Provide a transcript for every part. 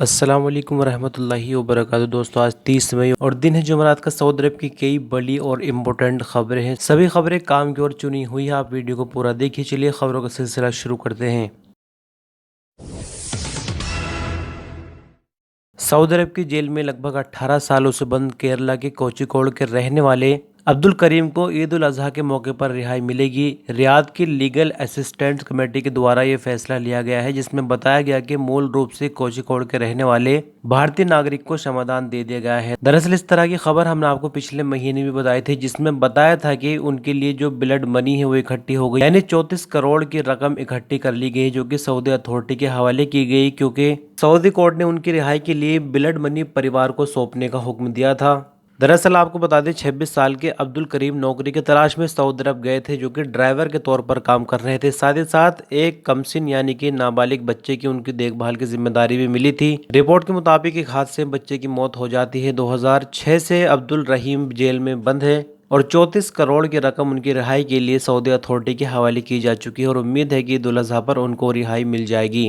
अस्सलाम वालेकुम रहमतुल्लाहि व बरकातुहू। दोस्तों आज 30 मई और दिन है जुमेरात का। सऊदी अरब की कई बड़ी और इम्पोर्टेंट खबरें हैं। सभी खबरें काम की ओर चुनी हुई है। आप वीडियो को पूरा देखिए। चलिए खबरों का सिलसिला शुरू करते हैं। सऊदी अरब की जेल में लगभग 18 सालों से बंद केरला के कोझिकोड के रहने वाले अब्दुल करीम को ईद उल अजहा के मौके पर रिहाई मिलेगी। रियाद की लीगल असिस्टेंट कमेटी के द्वारा ये फैसला लिया गया है, जिसमें बताया गया कि मूल रूप से कोझिकोड के रहने वाले भारतीय नागरिक को क्षमादान दे दिया गया है। दरअसल इस तरह की खबर हमने आपको पिछले महीने भी बताई थी, जिसमें बताया था कि उनके लिए जो ब्लड मनी है वो इकट्ठी हो गई, यानी 34 करोड़ की रकम इकट्ठी कर ली गई, जो कि सऊदी अथॉरिटी के हवाले की गई, क्योंकि सऊदी कोर्ट ने उनकी रिहाई के लिए ब्लड मनी परिवार को सौंपने का हुक्म दिया था। दरअसल आपको बता दें 26 साल के अब्दुल करीम नौकरी की तलाश में सऊदी अरब गए थे, जो कि ड्राइवर के तौर पर काम कर रहे थे। साथ ही साथ एक कमसिन यानी कि नाबालिग बच्चे की उनकी देखभाल की जिम्मेदारी भी मिली थी। रिपोर्ट के मुताबिक एक हादसे में बच्चे की मौत हो जाती है। 2006 से अब्दुल रहीम जेल में बंद है और 34 करोड़ की रकम उनकी रिहाई के लिए सऊदी अथॉरिटी के हवाले की जा चुकी है और उम्मीद है कि ईद उल अजहा पर उनको रिहाई मिल जाएगी।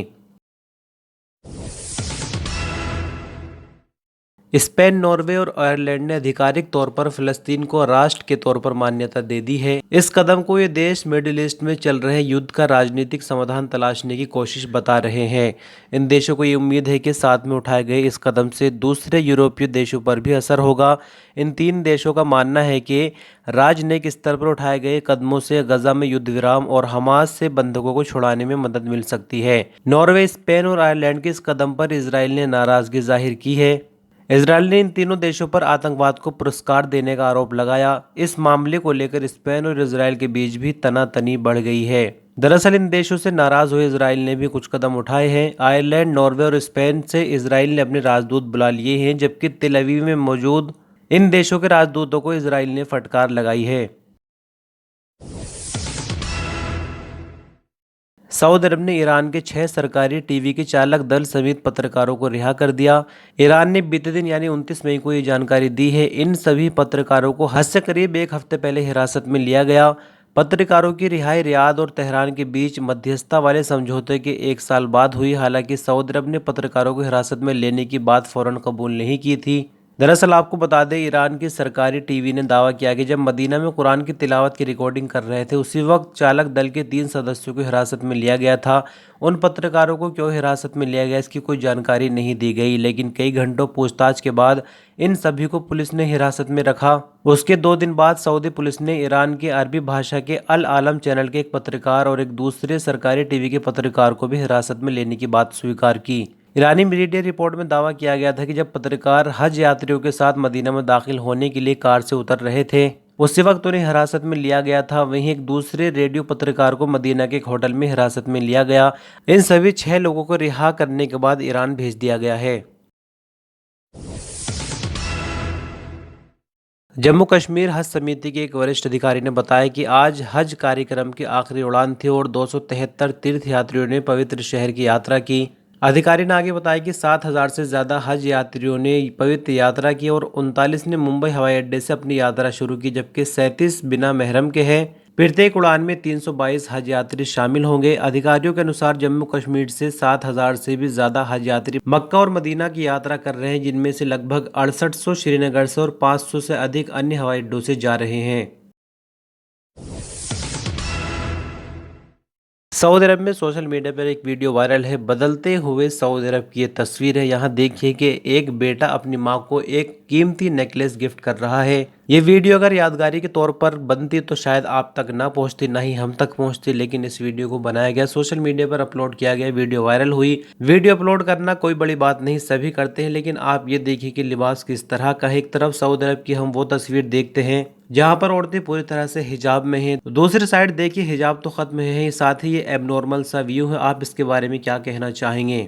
स्पेन, नॉर्वे और आयरलैंड ने आधिकारिक तौर पर फिलिस्तीन को राष्ट्र के तौर पर मान्यता दे दी है। इस कदम को ये देश मिडिल ईस्ट में चल रहे युद्ध का राजनीतिक समाधान तलाशने की कोशिश बता रहे हैं। इन देशों को ये उम्मीद है कि साथ में उठाए गए इस कदम से दूसरे यूरोपीय देशों पर भी असर होगा। इन तीन देशों का मानना है कि राजनयिक स्तर पर उठाए गए कदमों से गजा में युद्ध विराम और हमास से बंधकों को छुड़ाने में मदद मिल सकती है। नॉर्वे, स्पेन और आयरलैंड के इस कदम पर इसराइल ने नाराजगी जाहिर की है। इसराइल ने इन तीनों देशों पर आतंकवाद को पुरस्कार देने का आरोप लगाया। इस मामले को लेकर स्पेन और इसराइल के बीच भी तनातनी बढ़ गई है। दरअसल इन देशों से नाराज हुए इसराइल ने भी कुछ कदम उठाए हैं। आयरलैंड, नॉर्वे और स्पेन से इसराइल ने अपने राजदूत बुला लिए हैं, जबकि तेल अवीव में मौजूद इन देशों के राजदूतों को इसराइल ने फटकार लगाई है। सऊदी अरब ने ईरान के 6 सरकारी टीवी के चालक दल समेत पत्रकारों को रिहा कर दिया। ईरान ने बीते दिन यानी 29 मई को ये जानकारी दी है। इन सभी पत्रकारों को हद से करीब एक हफ्ते पहले हिरासत में लिया गया। पत्रकारों की रिहाई रियाद और तेहरान के बीच मध्यस्थता वाले समझौते के 1 साल बाद हुई। हालांकि सऊदी अरब ने पत्रकारों को हिरासत में लेने की बात फौरन कबूल नहीं की थी। दरअसल आपको बता दें, ईरान की सरकारी टीवी ने दावा किया कि जब मदीना में कुरान की तिलावत की रिकॉर्डिंग कर रहे थे, उसी वक्त चालक दल के 3 सदस्यों को हिरासत में लिया गया था। उन पत्रकारों को क्यों हिरासत में लिया गया, इसकी कोई जानकारी नहीं दी गई, लेकिन कई घंटों पूछताछ के बाद इन सभी को पुलिस ने हिरासत में रखा। उसके 2 दिन बाद सऊदी पुलिस ने ईरान की अरबी भाषा के अल आलम चैनल के एक पत्रकार और एक दूसरे सरकारी टीवी के पत्रकार को भी हिरासत में लेने की बात स्वीकार की। ईरानी मीडिया रिपोर्ट में दावा किया गया था कि जब पत्रकार हज यात्रियों के साथ मदीना में दाखिल होने के लिए कार से उतर रहे थे, उसी वक्त उन्हें हिरासत में लिया गया था। वहीं एक दूसरे रेडियो पत्रकार को मदीना के एक होटल में हिरासत में लिया गया। इन सभी 6 लोगों को रिहा करने के बाद ईरान भेज दिया गया है। जम्मू कश्मीर हज समिति के एक वरिष्ठ अधिकारी ने बताया कि आज हज कार्यक्रम की आखिरी उड़ान थी और 273 तीर्थ यात्रियों ने पवित्र शहर की यात्रा की। अधिकारी ने आगे बताया कि 7,000 से ज्यादा हज यात्रियों ने पवित्र यात्रा की और 39 ने मुंबई हवाई अड्डे से अपनी यात्रा शुरू की, जबकि 37 बिना महरम के हैं। प्रत्येक उड़ान में 322 हज यात्री शामिल होंगे। अधिकारियों के अनुसार जम्मू कश्मीर से 7,000 से भी ज्यादा हज यात्री मक्का और मदीना की यात्रा कर रहे हैं, जिनमें से लगभग 6800 श्रीनगर से और 500 से अधिक अन्य हवाई अड्डों से जा रहे हैं। सऊदी अरब में सोशल मीडिया पर एक वीडियो वायरल है। बदलते हुए सऊदी अरब की ये तस्वीर है। यहाँ देखिए कि एक बेटा अपनी माँ को एक कीमती नेकलेस गिफ्ट कर रहा है। ये वीडियो अगर यादगारी के तौर पर बनती तो शायद आप तक ना पहुँचती, ना ही हम तक पहुँचती, लेकिन इस वीडियो को बनाया गया, सोशल मीडिया पर अपलोड किया गया, वीडियो वायरल हुई। वीडियो अपलोड करना कोई बड़ी बात नहीं, सभी करते हैं, लेकिन आप ये देखिए कि लिबास किस तरह का है। एक तरफ सऊदी अरब की हम वो तस्वीर देखते हैं जहाँ पर औरतें पूरी तरह से हिजाब में हैं, दूसरी साइड देखिए हिजाब तो खत्म है, साथ ही ये एबनॉर्मल सा व्यू है। आप इसके बारे में क्या कहना चाहेंगे?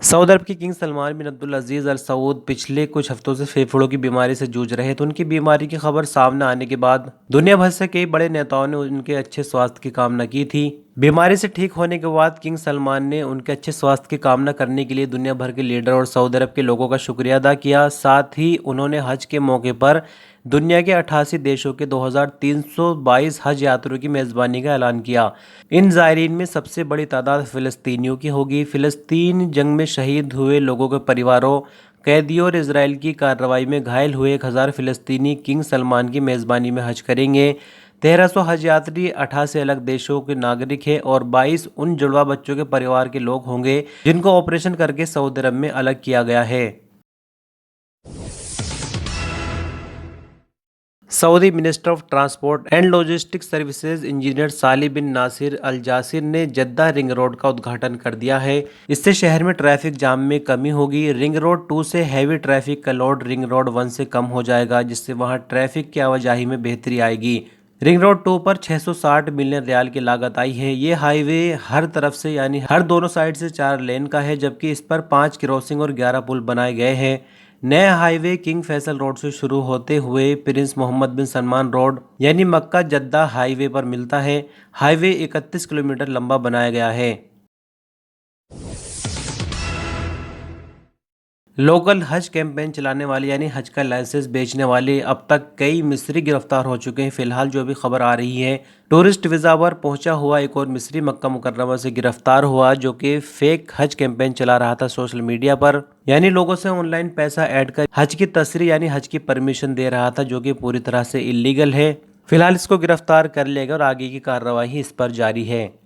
सऊदी अरब के किंग सलमान बिन अब्दुल अजीज़ अल सऊद पिछले कुछ हफ्तों से फेफड़ों की बीमारी से जूझ रहे थे। उनकी बीमारी की खबर सामने आने के बाद दुनिया भर से कई बड़े नेताओं ने उनके अच्छे स्वास्थ्य की कामना की थी। बीमारी से ठीक होने के बाद किंग सलमान ने उनके अच्छे स्वास्थ्य की कामना करने के लिए दुनिया भर के लीडर और सऊदी अरब के लोगों का शुक्रिया अदा किया। साथ ही उन्होंने हज के मौके पर दुनिया के 88 देशों के 2322 हज यात्रियों की मेज़बानी का ऐलान किया। इन ज़ायरीन में सबसे बड़ी तादाद फ़िलिस्तीनियों की होगी। फ़िलिस्तीन जंग में शहीद हुए लोगों के परिवारों, कैदियों और इजराइल की कार्रवाई में घायल हुए 1000 फ़िलिस्तीनी किंग सलमान की मेज़बानी में हज करेंगे। 1300 हज यात्री 88 अलग देशों के नागरिक हैं और 22 उन जुड़वा बच्चों के परिवार के लोग होंगे जिनको ऑपरेशन करके सऊदी अरब में अलग किया गया है। Saudi minister of transport and logistics services engineer साली बिन नासिर अल जासिर ने जद्दा रिंग रोड का उद्घाटन कर दिया है। इससे शहर में ट्रैफिक जाम में कमी होगी। रिंग रोड 2 से हैवी ट्रैफिक का लोड रिंग रोड 1 से कम हो जाएगा, जिससे वहां ट्रैफिक की आवाजाही में बेहतरी आएगी। रिंग रोड 2 पर 660 मिलियन रियाल की लागत आई है। ये हाईवे हर तरफ से यानी हर दोनों साइड से 4 लेन का है, जबकि इस पर 5 क्रॉसिंग और 11 पुल बनाए गए हैं। नया हाईवे किंग फैसल रोड से शुरू होते हुए प्रिंस मोहम्मद बिन सलमान रोड यानी मक्का जद्दा हाईवे पर मिलता है। हाईवे 31 किलोमीटर लंबा बनाया गया है। लोकल हज कैंपेन चलाने वाले यानी हज का लाइसेंस बेचने वाले अब तक कई मिस्री गिरफ्तार हो चुके हैं। फिलहाल जो भी खबर आ रही है, टूरिस्ट वीज़ा पर पहुंचा हुआ एक और मिस्री मक्का मुकर्रमा से गिरफ्तार हुआ, जो कि फेक हज कैंपेन चला रहा था सोशल मीडिया पर, यानी लोगों से ऑनलाइन पैसा ऐड कर हज की तस्रीह यानी हज की परमिशन दे रहा था, जो कि पूरी तरह से इलीगल है। फिलहाल इसको गिरफ्तार कर लिया गया और आगे की कार्रवाई इस पर जारी है।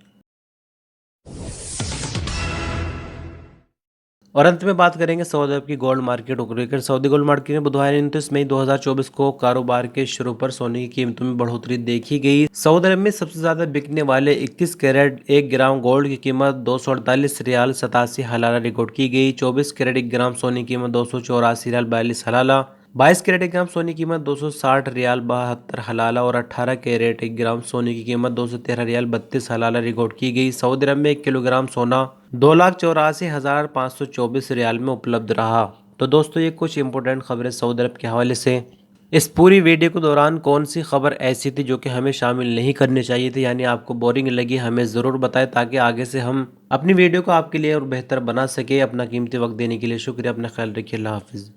और अंत में बात करेंगे सऊदी अरब की गोल्ड मार्केट को लेकर। सऊदी गोल्ड मार्केट में बुधवार 29 मई 2024 को कारोबार के शुरू पर सोने की कीमतों में बढ़ोतरी देखी गई। सऊदी अरब में सबसे ज्यादा बिकने वाले 21 कैरेट 1 ग्राम गोल्ड की कीमत 248 रियाल 87 हलाला रिकॉर्ड की गई। 24 कैरेट 1 ग्राम सोने की कीमत 284 रियाल 42 हलाला, 22 कैरेट 1 ग्राम सोने की कीमत 260 रियाल 72 हलाला और 18 कैरेट 1 ग्राम सोने की कीमत 213 रियाल 32 हलाला रिकॉर्ड की गई। सऊदी अरब में 1 किलोग्राम सोना 2,84,524 रियाल में उपलब्ध रहा। तो दोस्तों, ये कुछ इंपॉर्टेंट खबरें सऊदी अरब के हवाले से। इस पूरी वीडियो के दौरान कौन सी खबर ऐसी थी जो कि हमें शामिल नहीं करनी चाहिए थी, यानी आपको बोरिंग लगी, हमें ज़रूर बताएं ताकि आगे से हम अपनी वीडियो को आपके लिए और बेहतर बना सके। अपना कीमती वक्त देने के लिए शुक्रिया। अपना ख्याल रखिए। अल्लाह हाफिज़।